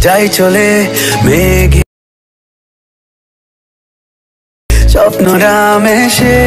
যাই চলে মেঘে স্বপ্নরা মেশে।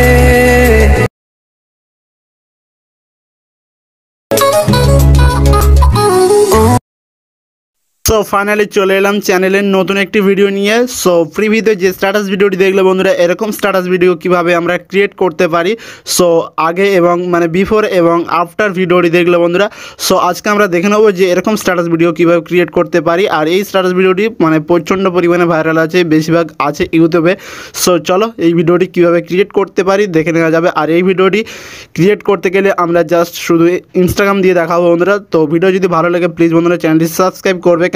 সো ফাইনালি চলে এলাম চ্যানেলের নতুন একটি ভিডিও নিয়ে। সো প্রিভিউতে যে স্ট্যাটাস ভিডিওটি দেখলে বন্ধুরা, এরকম স্ট্যাটাস ভিডিও কিভাবে আমরা ক্রিয়েট করতে পারি, সো আগে এবং মানে বিফোর এবং আফটার ভিডিওটি দেখলে বন্ধুরা। সো আজকে আমরা দেখে নেবো যে এরকম স্ট্যাটাস ভিডিও কিভাবে ক্রিয়েট করতে পারি। আর এই স্ট্যাটাস ভিডিওটি মানে প্রচণ্ড পরিমাণে ভাইরাল আছে, বেশিরভাগ আছে ইউটিউবে। সো চলো এই ভিডিওটি কিভাবে ক্রিয়েট করতে পারি দেখে নেওয়া যাবে। আর এই ভিডিওটি ক্রিয়েট করতে গেলে আমরা জাস্ট শুধু ইনস্টাগ্রাম দিয়ে দেখাবো বন্ধুরা। তো ভিডিও যদি ভালো লাগে প্লিজ বন্ধুরা চ্যানেলটি সাবস্ক্রাইব করবে।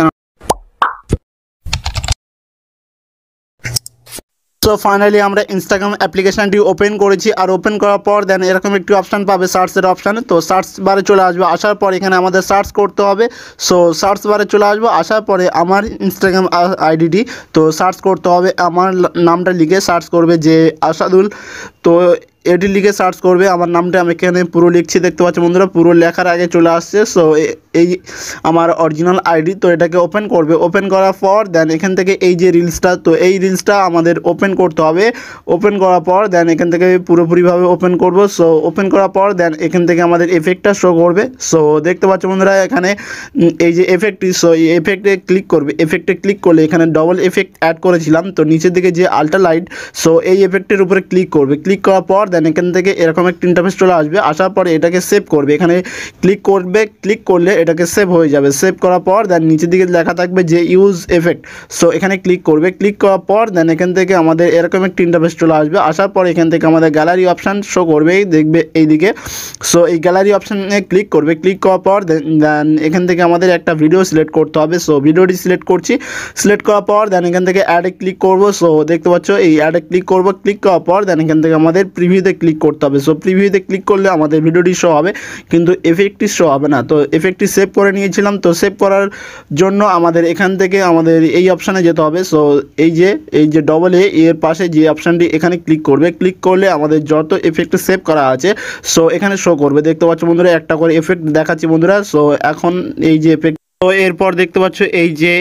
সো ফাইনালি আমরা ইনস্টাগ্রাম অ্যাপ্লিকেশানটি ওপেন করেছি। আর ওপেন করার পর দেন এরকম একটি অপশান পাবে, সার্চের অপশান। তো সার্চ বারে চলে আসবে, আসার পর এখানে আমাদের সার্চ করতে হবে। সো সার্চ বারে চলে আসবো, আসার পরে আমার ইনস্টাগ্রাম আইডিটি তো সার্চ করতে হবে। আমার নামটা লিখে সার্চ করবে যে আসাদুল, তো এটি লিখে সার্চ করবে আমার নামটা। আমি এখানে পুরো লিখছি, দেখতে পাচ্ছি বন্ধুরা, পুরো লেখার আগে চলে আসছে। সো এই আমার অরিজিনাল আইডি। তো এটাকে ওপেন করবে। ওপেন করার পর দেন এখান থেকে এই যে রিলসটা, তো এই রিলসটা আমাদের ওপেন করতে হবে। ওপেন করার পর দেন এখান থেকে পুরোপুরিভাবে ওপেন করব। সো ওপেন করার পর দেন এখান থেকে আমাদের এফেক্টটা শো করবে। সো দেখতে পাচ্ছ বন্ধুরা এখানে এই যে এফেক্টটি, সো এই এফেক্টে ক্লিক করবে। এফেক্টে ক্লিক করলে এখানে ডবল এফেক্ট অ্যাড করেছিলাম, তো নিচের দিকে যে আল্ট্রালাইট, সো এই এফেক্টের উপরে ক্লিক করবে। ক্লিক করার পর দেন এখান থেকে এরকম একটা ইন্টারফেস চলে আসবে। আসার পরে এটাকে সেভ করবে। এখানে ক্লিক করবে, ক্লিক করলে এটাকে সেভ হয়ে যাবে। সেভ করার পর দেন নিচের দিকে লেখা থাকবে যে ইউজ এফেক্ট। সো এখানে ক্লিক করবে। ক্লিক করার পর দেন এখান থেকে আমাদের এরকম একটা ইন্টারফেস চলে আসবে। আসার পর এখান থেকে আমাদের গ্যালারি অপশান শো করবে, দেখবে এইদিকে। সো এই গ্যালারি অপশানে ক্লিক করবে। ক্লিক করার পর দেন এখান থেকে আমাদের একটা ভিডিও সিলেক্ট করতে হবে। সো ভিডিওটি সিলেক্ট করছি। সিলেক্ট করার পর দেন এখান থেকে অ্যাডে ক্লিক করব। সো দেখতে পাচ্ছ এই অ্যাডে ক্লিক করব। ক্লিক করার পর দেন এখান থেকে আমাদের প্রিভিউতে ক্লিক করতে হবে। সো প্রিভিউতে ক্লিক করলে আমাদের ভিডিওটি শো হবে, কিন্তু এফেক্টটি শো হবে না। তো এফেক্টটি সেভ করে নিয়েছিলাম। তো সেভ করার জন্য আমাদের এখান থেকে আমাদের এই অপশানে যেতে হবে। সো এই যে ডবল এর পাশে যে অপশানটি, এখানে ক্লিক করবে। ক্লিক করলে আমাদের যত এফেক্ট সেভ করা আছে সো এখানে শো করবে। দেখতে পাচ্ছ বন্ধুরা একটা করে এফেক্ট দেখাচ্ছি বন্ধুরা। সো এখন এই যে এফেক্ট, তো এরপর দেখতে পাচ্ছ এই যে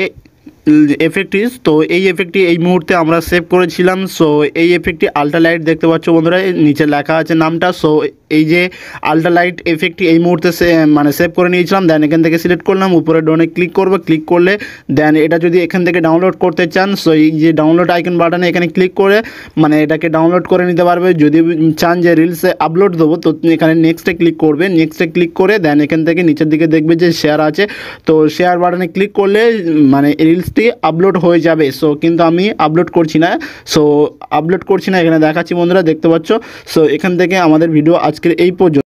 এফেক্টটি, তো এই এফেক্টটি এই মুহূর্তে আমরা সেভ করেছিলাম। সো এই এফেক্টটি আল্ট্রালাইট, দেখতে পাচ্ছ বন্ধুরা নিচে লেখা আছে নামটা। সো এই যে আল্ট্রালাইট এফেক্টটি এই মুহূর্তে মানে সেভ করে নিয়েছিলাম। দেন এখান থেকে সিলেক্ট করলাম, উপরে ডোনে ক্লিক করবো। ক্লিক করলে দেন এটা যদি এখান থেকে ডাউনলোড করতে চান, সো এই যে ডাউনলোড আইকন বাটনে এখানে ক্লিক করে মানে এটাকে ডাউনলোড করে নিতে পারবে। যদি চান যে রিলসে আপলোড দেবো, তো এখানে নেক্সটে ক্লিক করবে। নেক্সটে ক্লিক করে দেন এখান থেকে নিচের দিকে দেখবে যে শেয়ার আছে, তো শেয়ার বাটনে ক্লিক করলে মানে রিলস আপলোড হয়ে যাবে। সো কিন্তু আমি আপলোড করছি না, এখানে দেখাচ্ছি বন্ধুরা, দেখতে পাচ্ছ। সো এখান থেকে আমাদের ভিডিও আজকের এই পর্যন্ত।